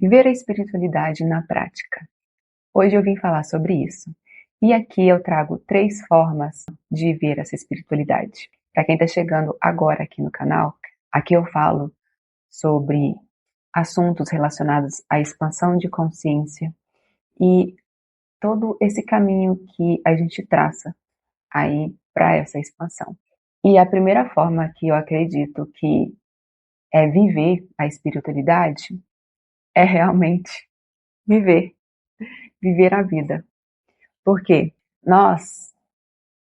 Viver a espiritualidade na prática. Hoje eu vim falar sobre isso. E aqui eu trago 3 formas de viver essa espiritualidade. Para quem está chegando agora aqui no canal, aqui eu falo sobre assuntos relacionados à expansão de consciência e todo esse caminho que a gente traça aí para essa expansão. E a primeira forma que eu acredito que é viver a espiritualidade é realmente viver a vida. Porque nós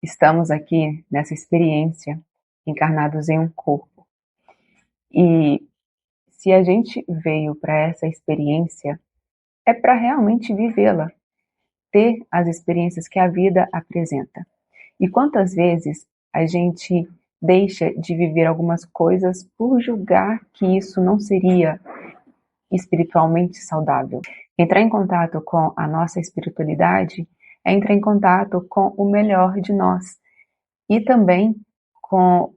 estamos aqui nessa experiência encarnados em um corpo. E se a gente veio para essa experiência, é para realmente vivê-la, ter as experiências que a vida apresenta. E quantas vezes a gente deixa de viver algumas coisas por julgar que isso não seria espiritualmente saudável. Entrar em contato com a nossa espiritualidade é entrar em contato com o melhor de nós e também com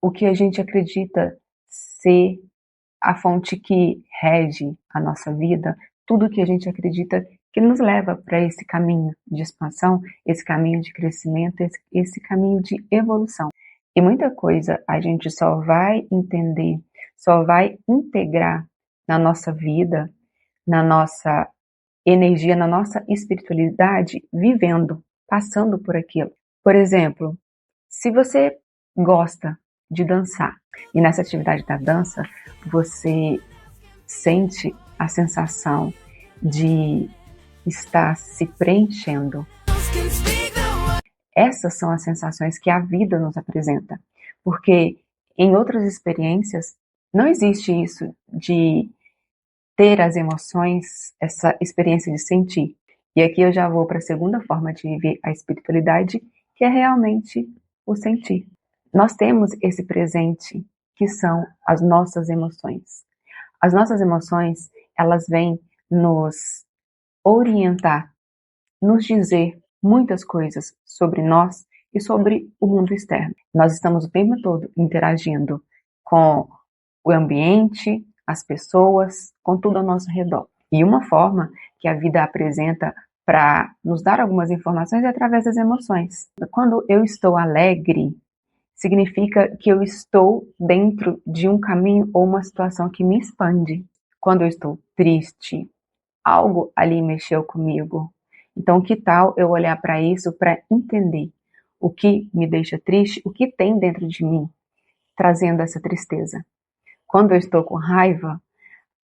o que a gente acredita ser a fonte que rege a nossa vida, tudo que a gente acredita que nos leva para esse caminho de expansão, esse caminho de crescimento, esse caminho de evolução. E muita coisa a gente só vai entender, só vai integrar na nossa vida, na nossa energia, na nossa espiritualidade, vivendo, passando por aquilo. Por exemplo, se você gosta de dançar e nessa atividade da dança você sente a sensação de estar se preenchendo, essas são as sensações que a vida nos apresenta, porque em outras experiências não existe isso de ter as emoções, essa experiência de sentir. E aqui eu já vou para a segunda forma de viver a espiritualidade, que é realmente o sentir. Nós temos esse presente, que são as nossas emoções. As nossas emoções, elas vêm nos orientar, nos dizer muitas coisas sobre nós e sobre o mundo externo. Nós estamos o tempo todo interagindo com o ambiente, as pessoas, com tudo ao nosso redor. E uma forma que a vida apresenta para nos dar algumas informações é através das emoções. Quando eu estou alegre, significa que eu estou dentro de um caminho ou uma situação que me expande. Quando eu estou triste, algo ali mexeu comigo. Então, que tal eu olhar para isso para entender o que me deixa triste, o que tem dentro de mim, trazendo essa tristeza. Quando eu estou com raiva,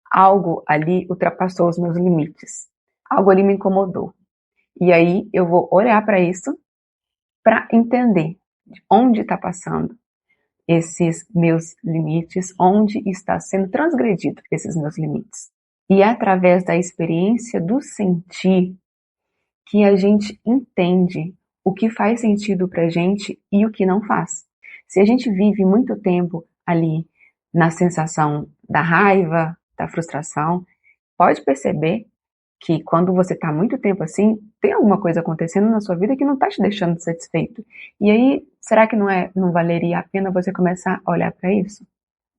algo ali ultrapassou os meus limites. Algo ali me incomodou. E aí eu vou olhar para isso para entender onde está passando esses meus limites, onde está sendo transgredido esses meus limites. E é através da experiência do sentir que a gente entende o que faz sentido para a gente e o que não faz. Se a gente vive muito tempo ali na sensação da raiva, da frustração, pode perceber que quando você está muito tempo assim, tem alguma coisa acontecendo na sua vida que não está te deixando satisfeito. E aí, será que não valeria a pena você começar a olhar para isso?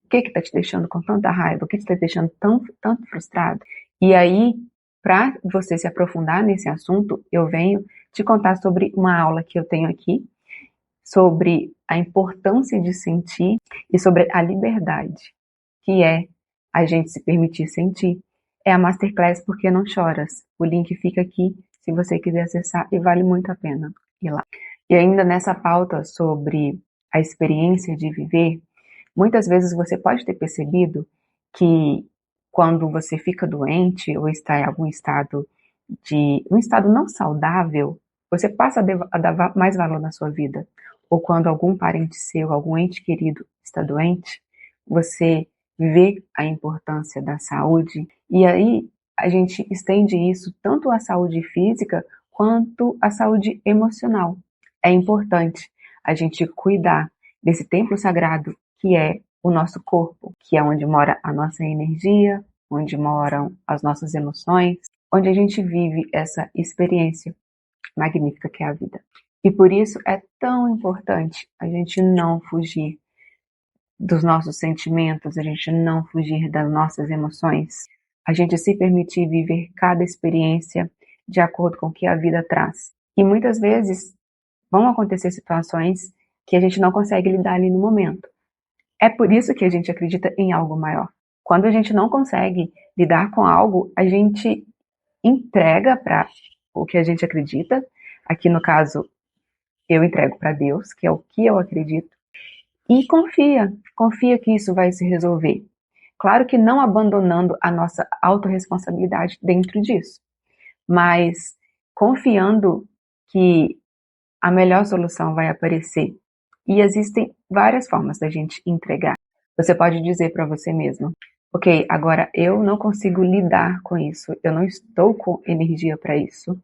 O que está te deixando com tanta raiva? O que está te deixando tanto frustrado? E aí, para você se aprofundar nesse assunto, eu venho te contar sobre uma aula que eu tenho aqui, sobre a importância de sentir e sobre a liberdade, que é a gente se permitir sentir. É a Masterclass Porque Não Choras. O link fica aqui se você quiser acessar e vale muito a pena ir lá. E ainda nessa pauta sobre a experiência de viver, muitas vezes você pode ter percebido que quando você fica doente ou está em algum estado um estado não saudável, você passa a dar mais valor na sua vida. Ou quando algum parente seu, algum ente querido está doente, você vê a importância da saúde. E aí a gente estende isso tanto à saúde física quanto à saúde emocional. É importante a gente cuidar desse templo sagrado que é o nosso corpo, que é onde mora a nossa energia, onde moram as nossas emoções, onde a gente vive essa experiência magnífica que é a vida. E por isso é tão importante a gente não fugir dos nossos sentimentos, a gente não fugir das nossas emoções. a gente se permitir viver cada experiência de acordo com o que a vida traz. E muitas vezes vão acontecer situações que a gente não consegue lidar ali no momento. É por isso que a gente acredita em algo maior. Quando a gente não consegue lidar com algo, a gente entrega para o que a gente acredita. Aqui no caso, eu entrego para Deus, que é o que eu acredito, e confia que isso vai se resolver. Claro que não abandonando a nossa autorresponsabilidade dentro disso, mas confiando que a melhor solução vai aparecer. E existem várias formas da gente entregar. Você pode dizer para você mesmo: ok, agora eu não consigo lidar com isso, eu não estou com energia para isso,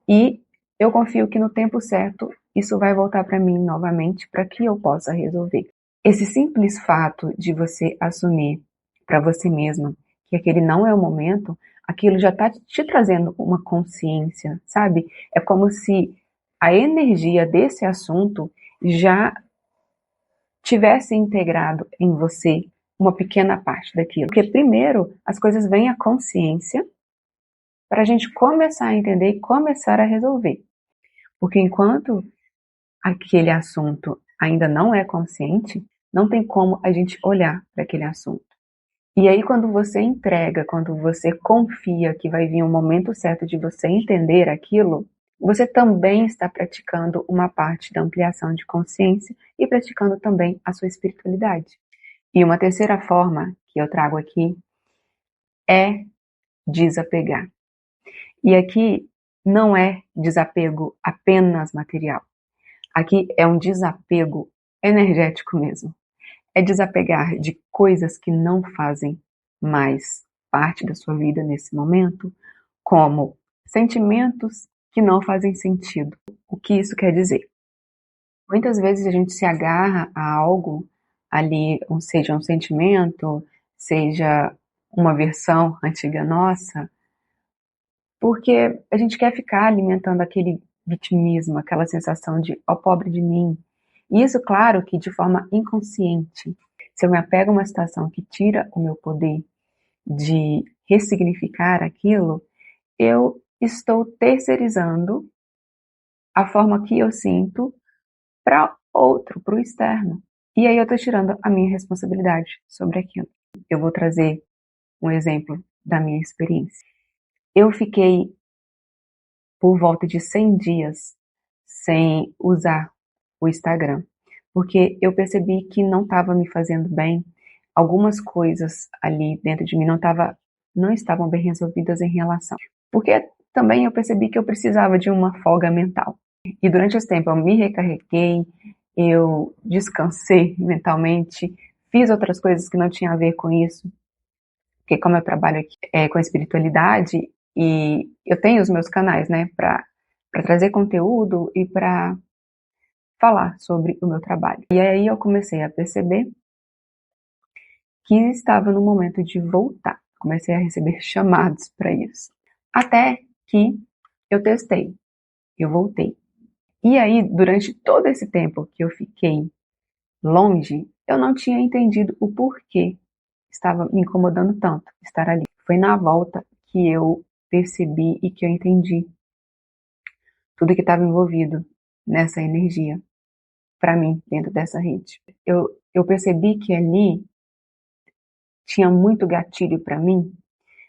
e eu confio que no tempo certo isso vai voltar para mim novamente para que eu possa resolver. Esse simples fato de você assumir para você mesma que aquele não é o momento, aquilo já está te trazendo uma consciência, sabe? É como se a energia desse assunto já tivesse integrado em você uma pequena parte daquilo. Porque primeiro as coisas vêm à consciência para a gente começar a entender e começar a resolver. Porque enquanto aquele assunto ainda não é consciente, não tem como a gente olhar para aquele assunto. E aí quando você entrega, quando você confia que vai vir um momento certo de você entender aquilo, você também está praticando uma parte da ampliação de consciência e praticando também a sua espiritualidade. E uma terceira forma que eu trago aqui é desapegar. E aqui não é desapego apenas material. Aqui é um desapego energético mesmo. É desapegar de coisas que não fazem mais parte da sua vida nesse momento, como sentimentos que não fazem sentido. O que isso quer dizer? Muitas vezes a gente se agarra a algo ali, seja um sentimento, seja uma versão antiga nossa, porque a gente quer ficar alimentando aquele vitimismo, aquela sensação de ó pobre de mim. E isso, claro, que de forma inconsciente. Se eu me apego a uma situação que tira o meu poder de ressignificar aquilo, eu estou terceirizando a forma que eu sinto para outro, para o externo. E aí eu estou tirando a minha responsabilidade sobre aquilo. Eu vou trazer um exemplo da minha experiência. Eu fiquei por volta de 100 dias sem usar o Instagram, porque eu percebi que não estava me fazendo bem. Algumas coisas ali dentro de mim não estavam bem resolvidas em relação. Porque também eu percebi que eu precisava de uma folga mental. E durante esse tempo eu me recarreguei, eu descansei mentalmente, fiz outras coisas que não tinham a ver com isso, porque como eu trabalho aqui com espiritualidade e eu tenho os meus canais, né, para trazer conteúdo e para falar sobre o meu trabalho. E aí eu comecei a perceber que estava no momento de voltar. Comecei a receber chamados para isso. Até que eu testei, eu voltei. E aí, durante todo esse tempo que eu fiquei longe, eu não tinha entendido o porquê estava me incomodando tanto estar ali. Foi na volta que eu percebi e que eu entendi tudo que estava envolvido nessa energia para mim dentro dessa rede. Eu percebi que ali tinha muito gatilho para mim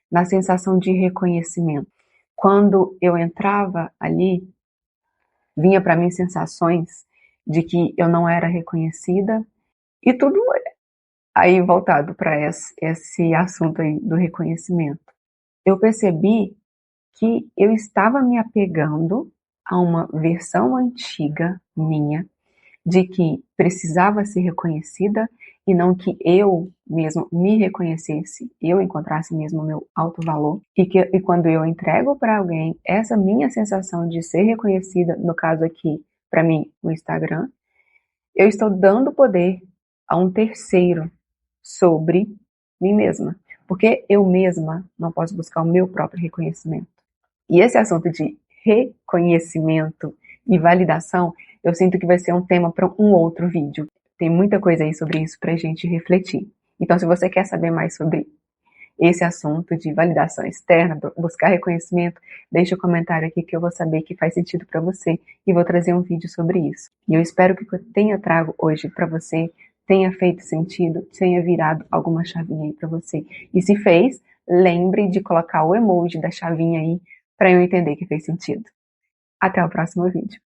na sensação de reconhecimento. Quando eu entrava ali, vinha para mim sensações de que eu não era reconhecida e tudo aí voltado para esse assunto aí do reconhecimento. Eu percebi que eu estava me apegando a uma versão antiga minha de que precisava ser reconhecida e não que eu mesmo me reconhecesse, eu encontrasse mesmo o meu alto valor e quando eu entrego para alguém essa minha sensação de ser reconhecida, no caso aqui, para mim, o Instagram, eu estou dando poder a um terceiro sobre mim mesma, porque eu mesma não posso buscar o meu próprio reconhecimento. E esse assunto de reconhecimento e validação, eu sinto que vai ser um tema para um outro vídeo. Tem muita coisa aí sobre isso para a gente refletir. Então, se você quer saber mais sobre esse assunto de validação externa, buscar reconhecimento, deixa um comentário aqui que eu vou saber que faz sentido para você e vou trazer um vídeo sobre isso. E eu espero que o que eu tenha trago hoje para você tenha feito sentido, tenha virado alguma chavinha aí para você. E se fez, lembre de colocar o emoji da chavinha aí para eu entender que fez sentido. Até o próximo vídeo.